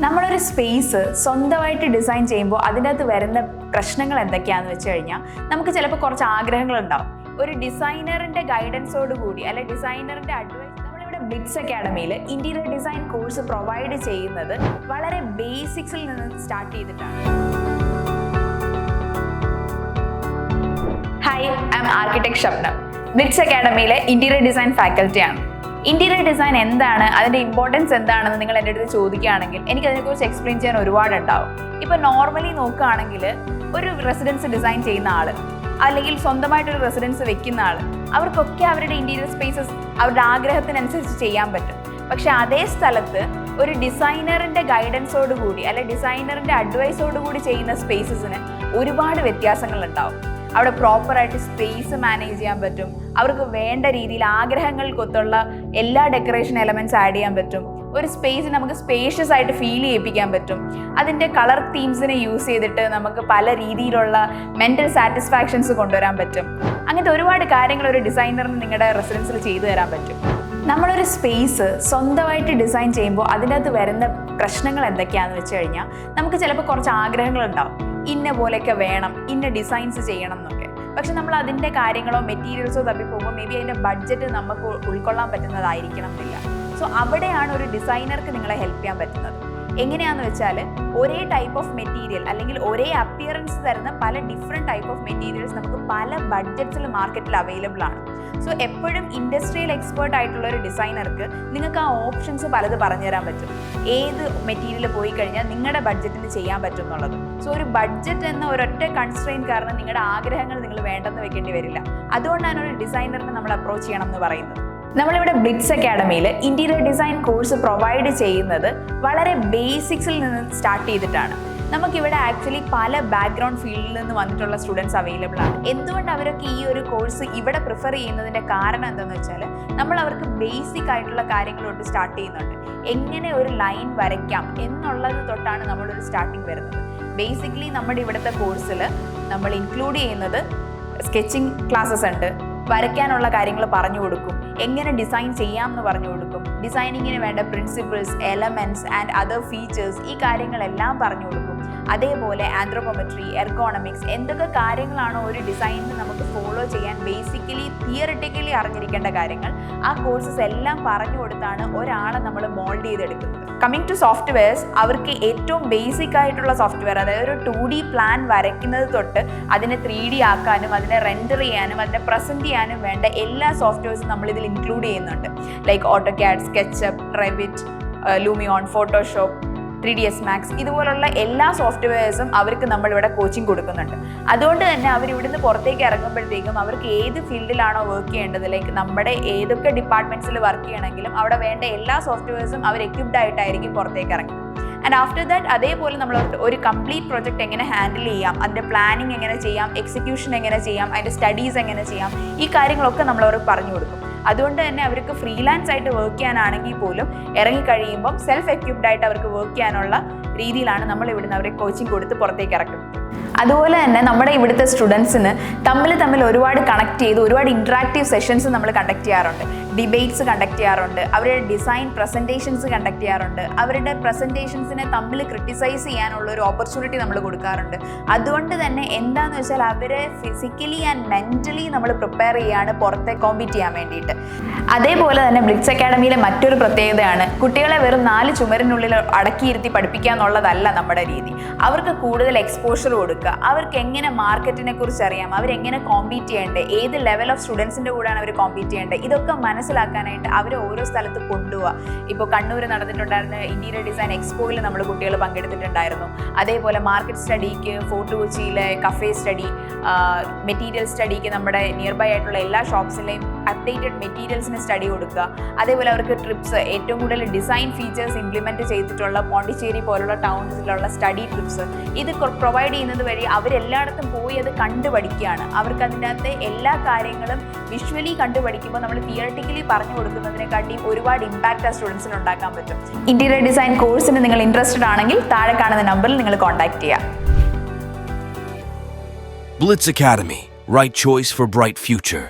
നമ്മളൊരു സ്പേസ് സ്വന്തമായിട്ട് ഡിസൈൻ ചെയ്യുമ്പോൾ അതിൻ്റെ അകത്ത് വരുന്ന പ്രശ്നങ്ങൾ എന്തൊക്കെയാണെന്ന് വെച്ച് കഴിഞ്ഞാൽ നമുക്ക് ചിലപ്പോൾ കുറച്ച് ആഗ്രഹങ്ങളുണ്ടാവും. ഒരു ഡിസൈനറിൻ്റെ ഗൈഡൻസോട് കൂടി അല്ലെങ്കിൽ ഡിസൈനറിൻ്റെ അഡ്വൈസ് നമ്മളിവിടെ ബ്ലിറ്റ്സ് അക്കാഡമിയിൽ ഇൻറ്റീരിയർ ഡിസൈൻ കോഴ്സ് പ്രൊവൈഡ് ചെയ്യുന്നത് വളരെ ബേസിക്സിൽ നിന്ന് സ്റ്റാർട്ട് ചെയ്തിട്ടാണ്. Hi, I am architect Shabnam. Blitz അക്കാഡമിയിലെ ഇൻറ്റീരിയർ ഡിസൈൻ ഫാക്കൽറ്റിയാണ്. ഇൻറ്റീരിയർ ഡിസൈൻ എന്താണ്, അതിൻ്റെ ഇമ്പോർട്ടൻസ് എന്താണെന്ന് നിങ്ങൾ എൻ്റെ അടുത്ത് ചോദിക്കുകയാണെങ്കിൽ എനിക്കതിനെക്കുറിച്ച് എക്സ്പ്ലെയിൻ ചെയ്യാൻ ഒരുപാടുണ്ടാവും. ഇപ്പോൾ നോർമലി നോക്കുകയാണെങ്കിൽ ഒരു റെസിഡൻസ് ഡിസൈൻ ചെയ്യുന്ന ആൾ അല്ലെങ്കിൽ സ്വന്തമായിട്ടൊരു റെസിഡൻസ് വെക്കുന്ന ആൾ, അവർക്കൊക്കെ അവരുടെ ഇൻറ്റീരിയർ സ്പേസസ് അവരുടെ ആഗ്രഹത്തിനനുസരിച്ച് ചെയ്യാൻ പറ്റും. പക്ഷെ അതേ സ്ഥലത്ത് ഒരു ഡിസൈനറിൻ്റെ ഗൈഡൻസോട് കൂടി അല്ലെങ്കിൽ ഡിസൈനറിൻ്റെ അഡ്വൈസോട് കൂടി ചെയ്യുന്ന സ്പേസസിന് ഒരുപാട് വ്യത്യാസങ്ങളുണ്ടാവും. അവിടെ പ്രോപ്പറായിട്ട് സ്പേസ് മാനേജ് ചെയ്യാൻ പറ്റും. അവർക്ക് വേണ്ട രീതിയിൽ ആഗ്രഹങ്ങൾക്കൊത്തുള്ള എല്ലാ ഡെക്കറേഷൻ എലമെൻറ്റ്സ് ആഡ് ചെയ്യാൻ പറ്റും. ഒരു സ്പേസ് നമുക്ക് സ്പേഷ്യസ് ആയിട്ട് ഫീൽ ചെയ്യിപ്പിക്കാൻ പറ്റും. അതിൻ്റെ കളർ തീംസിനെ യൂസ് ചെയ്തിട്ട് നമുക്ക് പല രീതിയിലുള്ള മെൻ്റൽ സാറ്റിസ്ഫാക്ഷൻസ് കൊണ്ടുവരാൻ പറ്റും. അങ്ങനത്തെ ഒരുപാട് കാര്യങ്ങൾ ഒരു ഡിസൈനറിന് നിങ്ങളുടെ റെസിഡൻസിൽ ചെയ്തു തരാൻ പറ്റും. നമ്മളൊരു സ്പേസ് സ്വന്തമായിട്ട് ഡിസൈൻ ചെയ്യുമ്പോൾ അതിൻ്റെ അകത്ത് വരുന്ന പ്രശ്നങ്ങൾ എന്തൊക്കെയാണെന്ന് വെച്ച് കഴിഞ്ഞാൽ നമുക്ക് ചിലപ്പോൾ കുറച്ച് ആഗ്രഹങ്ങളുണ്ടാവും. ഇന്ന പോലെയൊക്കെ വേണം, ഇന്ന ഡിസൈൻസ് ചെയ്യണം എന്നൊക്കെ. പക്ഷെ നമ്മൾ അതിൻ്റെ കാര്യങ്ങളോ മെറ്റീരിയൽസോ തപ്പിപ്പോകുമ്പോൾ മേ ബി അതിൻ്റെ ബഡ്ജറ്റ് നമുക്ക് ഉൾക്കൊള്ളാൻ പറ്റുന്നതായിരിക്കണം എന്നില്ല. സോ അവിടെയാണ് ഒരു ഡിസൈനർക്ക് നിങ്ങളെ ഹെൽപ്പ് ചെയ്യാൻ പറ്റുന്നത്. എങ്ങനെയാണെന്ന് വെച്ചാൽ ഒരേ ടൈപ്പ് ഓഫ് മെറ്റീരിയൽ അല്ലെങ്കിൽ ഒരേ അപ്പിയറൻസ് തരുന്ന പല ഡിഫറെൻറ്റ് ടൈപ്പ് ഓഫ് മെറ്റീരിയൽസ് നമുക്ക് പല ബഡ്ജറ്റ്സിൽ മാർക്കറ്റിൽ അവൈലബിൾ ആണ്. സോ എപ്പോഴും ഇൻഡസ്ട്രിയൽ എക്സ്പേർട്ട് ആയിട്ടുള്ള ഒരു ഡിസൈനർക്ക് നിങ്ങൾക്ക് ആ ഓപ്ഷൻസ് പലത് പറഞ്ഞുതരാൻ പറ്റും. ഏത് മെറ്റീരിയൽ പോയി കഴിഞ്ഞാൽ നിങ്ങളുടെ ബഡ്ജറ്റിന് ചെയ്യാൻ പറ്റും എന്നുള്ളത്. സോ ഒരു ബഡ്ജറ്റ് എന്ന ഒരൊറ്റ കൺസ്ട്രെയിൻറ്റ് കാരണം നിങ്ങളുടെ ആഗ്രഹങ്ങൾ നിങ്ങൾ വേണ്ടെന്ന് വെക്കേണ്ടി വരില്ല. അതുകൊണ്ടാണ് ഒരു ഡിസൈനറിനെ നമ്മൾ അപ്രോച്ച് ചെയ്യണം എന്ന് പറയുന്നത്. നമ്മളിവിടെ ബ്ലിറ്റ്സ് അക്കാഡമിയിൽ ഇൻറ്റീരിയർ ഡിസൈൻ കോഴ്സ് പ്രൊവൈഡ് ചെയ്യുന്നത് വളരെ ബേസിക്സിൽ നിന്ന് സ്റ്റാർട്ട് ചെയ്തിട്ടാണ്. നമുക്കിവിടെ ആക്ച്വലി പല ബാക്ക്ഗ്രൗണ്ട് ഫീൽഡിൽ നിന്ന് വന്നിട്ടുള്ള സ്റ്റുഡൻസ് അവൈലബിൾ ആണ്. എന്തുകൊണ്ട് അവരൊക്കെ ഈ ഒരു കോഴ്സ് ഇവിടെ പ്രിഫർ ചെയ്യുന്നതിൻ്റെ കാരണം എന്താണെന്ന് വെച്ചാൽ നമ്മൾ അവർക്ക് ബേസിക് ആയിട്ടുള്ള കാര്യങ്ങളോട്ട് സ്റ്റാർട്ട് ചെയ്യുന്നുണ്ട്. എങ്ങനെ ഒരു ലൈൻ വരയ്ക്കാം എന്നുള്ളത് തൊട്ടാണ് നമ്മളൊരു സ്റ്റാർട്ടിങ് വരുന്നത്. ബേസിക്കലി നമ്മുടെ ഇവിടുത്തെ കോഴ്സിൽ നമ്മൾ ഇൻക്ലൂഡ് ചെയ്യുന്നത് സ്കെച്ചിങ് ക്ലാസ്സസ് ഉണ്ട്. വരയ്ക്കാനുള്ള കാര്യങ്ങൾ പറഞ്ഞു കൊടുക്കും. എങ്ങനെ ഡിസൈൻ ചെയ്യാം എന്ന് പറഞ്ഞു കൊടുക്കും. ഡിസൈനിങ്ങിന് വേണ്ട principles, elements and other features, ഈ കാര്യങ്ങളെല്ലാം പറഞ്ഞു കൊടുക്കും. അതേപോലെ ആന്ത്രോപോമെട്രി, എർഗോണമിക്സ്, എന്തൊക്കെ കാര്യങ്ങളാണോ ഒരു ഡിസൈനിന് നമുക്ക് ഫോളോ ചെയ്യാൻ ബേസിക്കലി തിയറിറ്റിക്കലി അറിഞ്ഞിരിക്കേണ്ട കാര്യങ്ങൾ, ആ കോഴ്സസ് എല്ലാം പറഞ്ഞു കൊടുത്താണ് ഒരാളെ നമ്മൾ മോൾഡ് ചെയ്തെടുക്കുന്നത്. കമ്മിങ് ടു സോഫ്റ്റ്വെയർസ്, അവർക്ക് ഏറ്റവും ബേസിക് ആയിട്ടുള്ള സോഫ്റ്റ്വെയർ, അതായത് ഒരു 2D പ്ലാൻ വരയ്ക്കുന്നത് തൊട്ട് അതിനെ 3D ആക്കാനും അതിനെ റെൻഡർ ചെയ്യാനും അതിനെ പ്രസൻറ്റ് ചെയ്യാനും വേണ്ട എല്ലാ സോഫ്റ്റ്വെയർസും നമ്മളിതിൽ ഇൻക്ലൂഡ് ചെയ്യുന്നുണ്ട്. Like AutoCAD, SketchUp, Revit, Lumion, Photoshop, 3ds Max, ഇതുപോലുള്ള എല്ലാ സോഫ്റ്റ്വെയർസും അവർക്ക് നമ്മളിവിടെ കോച്ചിങ് കൊടുക്കുന്നുണ്ട്. അതുകൊണ്ട് തന്നെ അവർ ഇവിടുന്ന് പുറത്തേക്ക് ഇറങ്ങുമ്പോഴത്തേക്കും അവർക്ക് ഏത് ഫീൽഡിലാണോ വർക്ക് ചെയ്യേണ്ടത്, ലൈക്ക് നമ്മുടെ ഏതൊക്കെ ഡിപ്പാർട്ട്മെൻറ്റ്സിൽ വർക്ക് ചെയ്യണമെങ്കിലും അവിടെ വേണ്ട എല്ലാ സോഫ്റ്റ്വെയർസും അവർ എക്വിപ്ഡ് ആയിട്ടായിരിക്കും പുറത്തേക്ക് ഇറങ്ങുന്നത്. ആൻഡ് ആഫ്റ്റർ ദാറ്റ് അതേപോലെ നമ്മൾ ഒരു കംപ്ലീറ്റ് പ്രൊജക്റ്റ് എങ്ങനെ ഹാൻഡിൽ ചെയ്യാം, അതിൻ്റെ പ്ലാനിങ് എങ്ങനെ ചെയ്യാം, എക്സിക്യൂഷൻ എങ്ങനെ ചെയ്യാം, അതിൻ്റെ സ്റ്റഡീസ് എങ്ങനെ ചെയ്യാം, ഈ കാര്യങ്ങളൊക്കെ നമ്മളവർക്ക് പറഞ്ഞു കൊടുക്കും. അതുകൊണ്ട് തന്നെ അവർക്ക് ഫ്രീലാൻസ് ആയിട്ട് വർക്ക് ചെയ്യാനാണെങ്കിൽ പോലും ഇറങ്ങിക്കഴിയുമ്പം സെൽഫ് എക്വിപ്ഡ് ആയിട്ട് അവർക്ക് വർക്ക് ചെയ്യാനുള്ള രീതിയിലാണ് നമ്മൾ ഇവിടുന്ന് അവരെ കോച്ചിങ് കൊടുത്ത് പുറത്തേക്ക് ഇറക്കുന്നത്. അതുപോലെ തന്നെ നമ്മുടെ ഇവിടുത്തെ സ്റ്റുഡൻസിന് തമ്മിൽ ഒരുപാട് കണക്ട് ചെയ്ത് ഒരുപാട് ഇൻട്രാക്റ്റീവ് സെഷൻസ് നമ്മൾ കണ്ടക്ട് ചെയ്യാറുണ്ട്. ഡിബേറ്റ്സ് കണ്ടക്ട് ചെയ്യാറുണ്ട്. അവരുടെ ഡിസൈൻ പ്രസൻറ്റേഷൻസ് കണ്ടക്ട് ചെയ്യാറുണ്ട്. അവരുടെ പ്രസൻറ്റേഷൻസിനെ തമ്മിൽ ക്രിട്ടിസൈസ് ചെയ്യാനുള്ള ഒരു ഓപ്പർച്യൂണിറ്റി നമ്മൾ കൊടുക്കാറുണ്ട്. അതുകൊണ്ട് തന്നെ എന്താണെന്ന് വെച്ചാൽ അവരെ ഫിസിക്കലി ആൻഡ് മെൻ്റലി നമ്മൾ പ്രിപ്പയർ ചെയ്യുകയാണ് പുറത്തെ കോമ്പീറ്റ് ചെയ്യാൻ വേണ്ടിയിട്ട്. അതേപോലെ തന്നെ ബ്ലിറ്റ്സ് അക്കാഡമിയിലെ മറ്റൊരു പ്രത്യേകതയാണ് കുട്ടികളെ വെറും 4 ചുമരിനുള്ളിൽ അടക്കിയിരുത്തി പഠിപ്പിക്കുക എന്നുള്ളതല്ല നമ്മുടെ രീതി. അവർക്ക് കൂടുതൽ എക്സ്പോഷർ കൊടുക്കുക, അവർക്ക് എങ്ങനെ മാർക്കറ്റിനെ കുറിച്ച് അറിയാം, അവരെങ്ങനെ കോമ്പീറ്റ് ചെയ്യേണ്ടത്, ഏത് ലെവൽ ഓഫ് സ്റ്റുഡൻസിൻ്റെ കൂടെയാണ് അവർ കോമ്പീറ്റ് ചെയ്യേണ്ടത്, ഇതൊക്കെ മനസ്സിലാക്കാനായിട്ട് അവർ ഓരോ സ്ഥലത്ത് കൊണ്ടുപോവുക. ഇപ്പോൾ കണ്ണൂർ നടന്നിട്ടുണ്ടായിരുന്ന ഇൻറ്റീരിയർ ഡിസൈൻ എക്സ്പോയിൽ നമ്മൾ കുട്ടികൾ പങ്കെടുത്തിട്ടുണ്ടായിരുന്നു. അതേപോലെ മാർക്കറ്റ് സ്റ്റഡിക്ക് ഫോർട്ട് കൊച്ചിയിലെ കഫേ സ്റ്റഡി, മെറ്റീരിയൽ സ്റ്റഡിക്ക് നമ്മുടെ നിയർ ബൈ ആയിട്ടുള്ള എല്ലാ ഷോപ്സിലെയും അപ്ഡേറ്റഡ് മെറ്റീരിയൽസിന് സ്റ്റഡി കൊടുക്കുക. അതേപോലെ അവർക്ക് ട്രിപ്സ്, ഏറ്റവും കൂടുതൽ ഡിസൈൻ ഫീച്ചേഴ്സ് ഇംപ്ലിമെൻറ്റ് ചെയ്തിട്ടുള്ള പോണ്ടിച്ചേരി പോലുള്ള ടൗൺസിലുള്ള സ്റ്റഡി ട്രിപ്സ്, ഇത് പ്രൊവൈഡ് ചെയ്യുന്നത് വഴി അവരെല്ലായിടത്തും പോയി അത് കണ്ടുപഠിക്കുകയാണ്. അവർക്ക് അതിൻ്റെ അകത്തെ എല്ലാ കാര്യങ്ങളും വിഷ്വലി കണ്ടുപഠിക്കുമ്പോൾ നമ്മൾ തിയററ്റിക്കലി പറഞ്ഞു കൊടുക്കുന്നതിനെക്കാട്ടിയും ഒരുപാട് ഇമ്പാക്റ്റ് ആ സ്റ്റുഡൻസിന് ഉണ്ടാക്കാൻ പറ്റും. ഇൻറ്റീരിയർ ഡിസൈൻ കോഴ്സിന് നിങ്ങൾ ഇൻട്രസ്റ്റഡ് ആണെങ്കിൽ താഴെ കാണുന്ന നമ്പറിൽ നിങ്ങൾ കോൺടാക്ട് ചെയ്യുക. Blitz Academy, right choice for bright future.